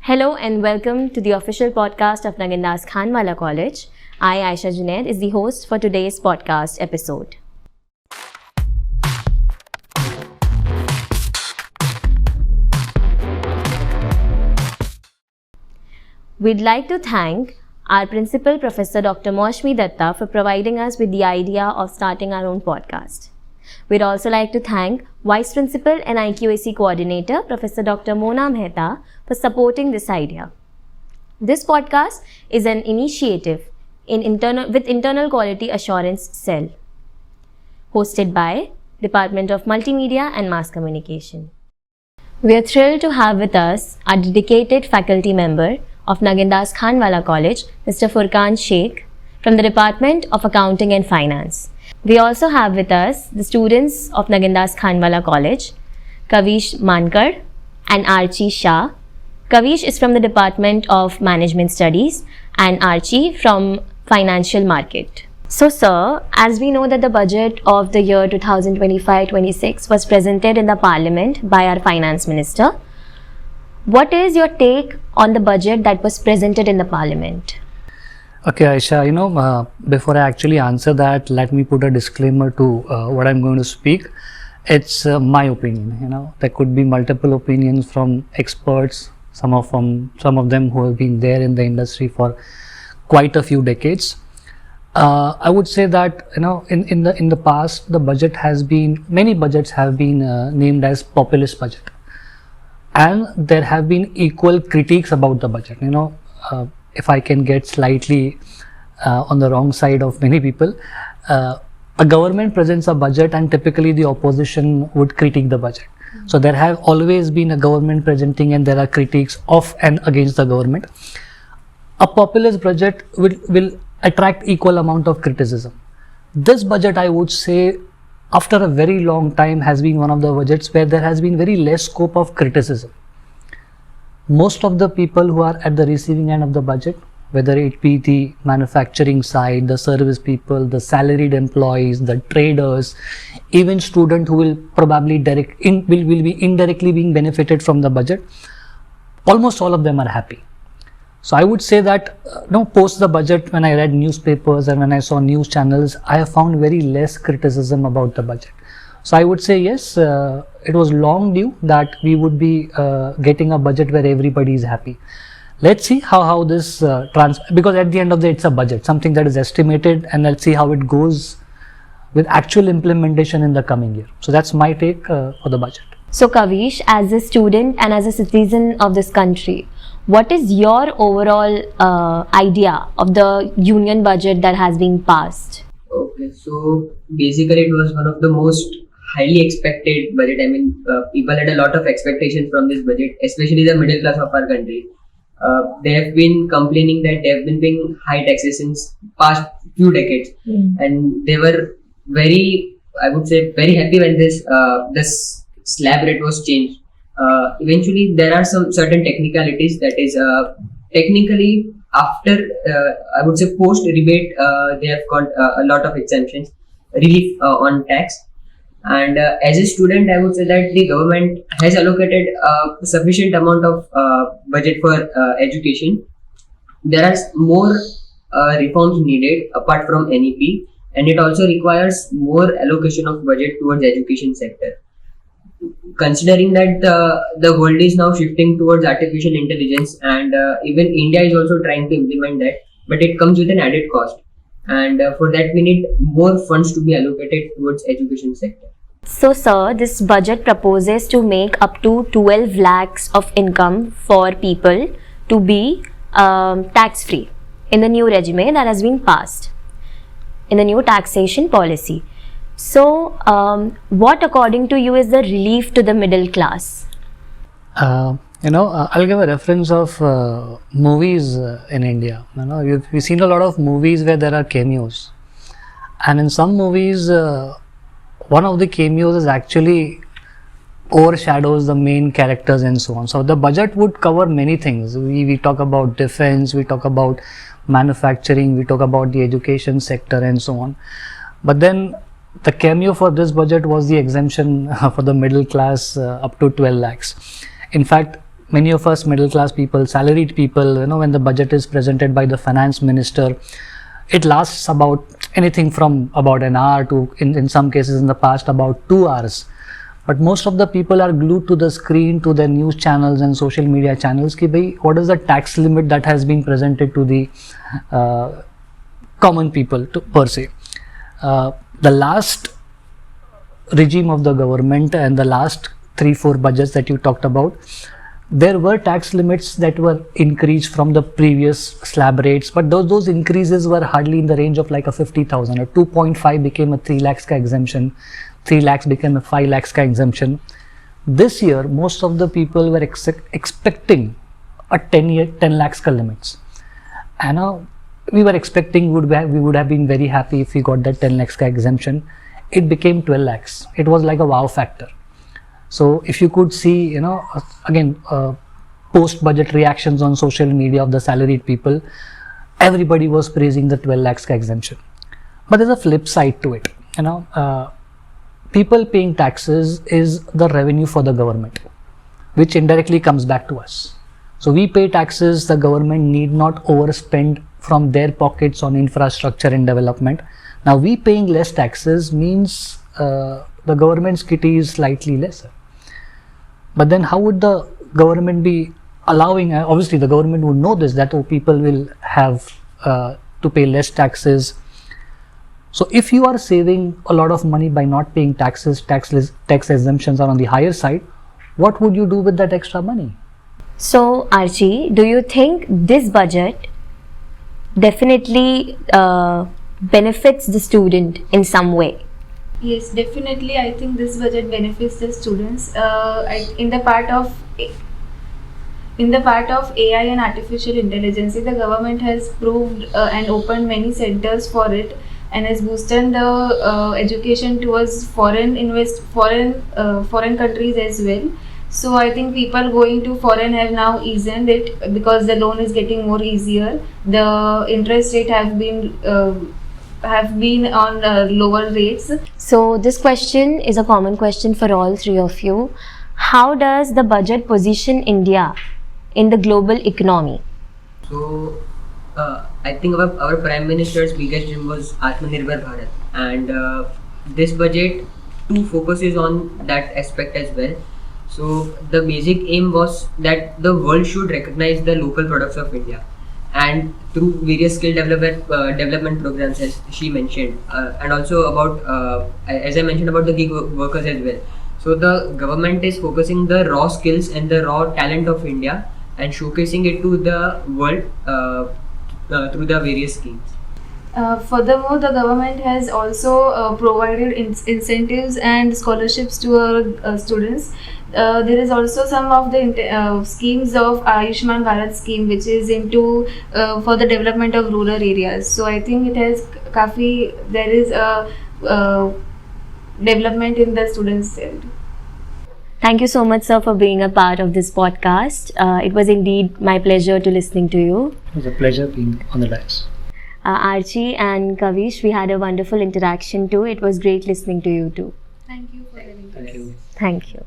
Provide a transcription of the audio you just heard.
Hello and welcome to the official podcast of Nagindas Khanwala College. I, Aisha Junaid, is the host for today's podcast episode. We'd like to thank our principal, Professor Dr. Maushmi Datta, for providing us with the idea of starting our own podcast. We'd also like to thank Vice Principal and NKC Coordinator, Professor Dr. Mona Mehta, for supporting this idea. This podcast is an initiative with Internal Quality Assurance Cell, hosted by Department of Multimedia and Mass Communication. We are thrilled to have with us our dedicated faculty member of Nagindas Khanwala College, Mr. Furqan Sheikh, from the Department of Accounting and Finance. We also have with us the students of Nagindas Khanwala College, Kavish Mankar and Archie Shah. Kavish is from the Department of Management Studies and Archie from Financial Market. So sir, as we know that the budget of the year 2025-26 was presented in the Parliament by our Finance Minister, what is your take on the budget that was presented in the Parliament? Okay, Aisha, before I actually answer that, let me put a disclaimer to what I'm going to speak. It's my opinion. There could be multiple opinions from experts, some of them who have been there in the industry for quite a few decades. I would say that in the past, many budgets have been named as populist budget, and there have been equal critiques about the budget. If I can get slightly on the wrong side of many people, a government presents a budget and typically the opposition would critique the budget. So there have always been a government presenting and there are critiques of and against the government. A populist budget will attract equal amount of criticism. This budget, I would say, after a very long time has been one of the budgets where there has been very less scope of criticism. Most of the people who are at the receiving end of the budget, whether it be the manufacturing side, the service people, the salaried employees, the traders, even students who will probably will be indirectly being benefited from the budget, almost all of them are happy. So I would say that post the budget, when I read newspapers and when I saw news channels, I have found very less criticism about the budget. So I would say yes, it was long due that we would be getting a budget where everybody is happy. Let's see how this because at the end of the day it's a budget, something that is estimated, and let's see how it goes with actual implementation in the coming year. So that's my take for the budget. So Kavish, as a student and as a citizen of this country, what is your overall idea of the union budget that has been passed? Okay, so basically it was one of the most highly expected budget. I mean, people had a lot of expectations from this budget, especially the middle class of our country. They have been complaining that they have been paying high taxes since past few decades, and they were very happy when this slab rate was changed. Eventually, there are some certain technicalities, that is, technically after I would say post rebate, they have got a lot of exemptions, relief on tax. And as a student, I would say that the government has allocated a sufficient amount of budget for education. There are more reforms needed apart from NEP, and it also requires more allocation of budget towards education sector. Considering that the world is now shifting towards artificial intelligence, and even India is also trying to implement that, but it comes with an added cost. And for that we need more funds to be allocated towards education sector. So sir, this budget proposes to make up to 12 lakhs of income for people to be tax-free in the new regime that has been passed, in the new taxation policy. So what according to you is the relief to the middle class? I'll give a reference of movies in India. We've seen a lot of movies where there are cameos, and in some movies, one of the cameos is actually overshadows the main characters and so on. So the budget would cover many things. We talk about defense, we talk about manufacturing, we talk about the education sector and so on. But then the cameo for this budget was the exemption for the middle class up to 12 lakhs. In fact, many of us middle class people, salaried people, when the budget is presented by the finance minister, it lasts about anything from about an hour to, in some cases in the past, about 2 hours. But most of the people are glued to the screen, to their news channels and social media channels. Ki bhai, what is the tax limit that has been presented to the common people per se? The last regime of the government and the last 3-4 budgets that you talked about, there were tax limits that were increased from the previous slab rates, but those increases were hardly in the range of like a 50,000. Or 2.5 became a 3 lakhs ka exemption, 3 lakhs became a 5 lakhs ka exemption. This year, most of the people were expecting a 10 lakhs ka limits. And we were expecting we would have been very happy if we got that 10 lakhs ka exemption. It became 12 lakhs. It was like a wow factor. So if you could see, again, post-budget reactions on social media of the salaried people, everybody was praising the 12 lakhs ka exemption. But there's a flip side to it. People paying taxes is the revenue for the government, which indirectly comes back to us. So we pay taxes, the government need not overspend from their pockets on infrastructure and development. Now we paying less taxes means the government's kitty is slightly lesser. But then how would the government be allowing, obviously the government would know this, that people will have to pay less taxes. So if you are saving a lot of money by not paying taxes, tax exemptions are on the higher side, what would you do with that extra money? So Archie, do you think this budget definitely benefits the student in some way? Yes, definitely. I think this budget benefits the students. In the part of AI and artificial intelligence, the government has proved and opened many centers for it, and has boosted the education towards foreign countries as well. So I think people going to foreign have now eased it because the loan is getting more easier. The interest rate have been on lower rates. So this question is a common question for all three of you. How does the budget position India in the global economy? So I think our Prime Minister's biggest dream was Atmanirbhar Bharat, and this budget too focuses on that aspect as well. So the basic aim was that the world should recognize the local products of India, and through various skill development programs, as she mentioned, and also about as I mentioned about the gig workers as well. So the government is focusing the raw skills and the raw talent of India and showcasing it to the world through the various schemes. Furthermore, the government has also provided incentives and scholarships to our students. There is also some of the schemes of Ayushman Bharat scheme, which is into for the development of rural areas. So I think it has there is a development in the students' field. Thank you so much, sir, for being a part of this podcast. It was indeed my pleasure to listening to you. It was a pleasure being on the dais. Archie and Kavish, we had a wonderful interaction too. It was great listening to you too. Thank you for having us. Thank you. Thank you.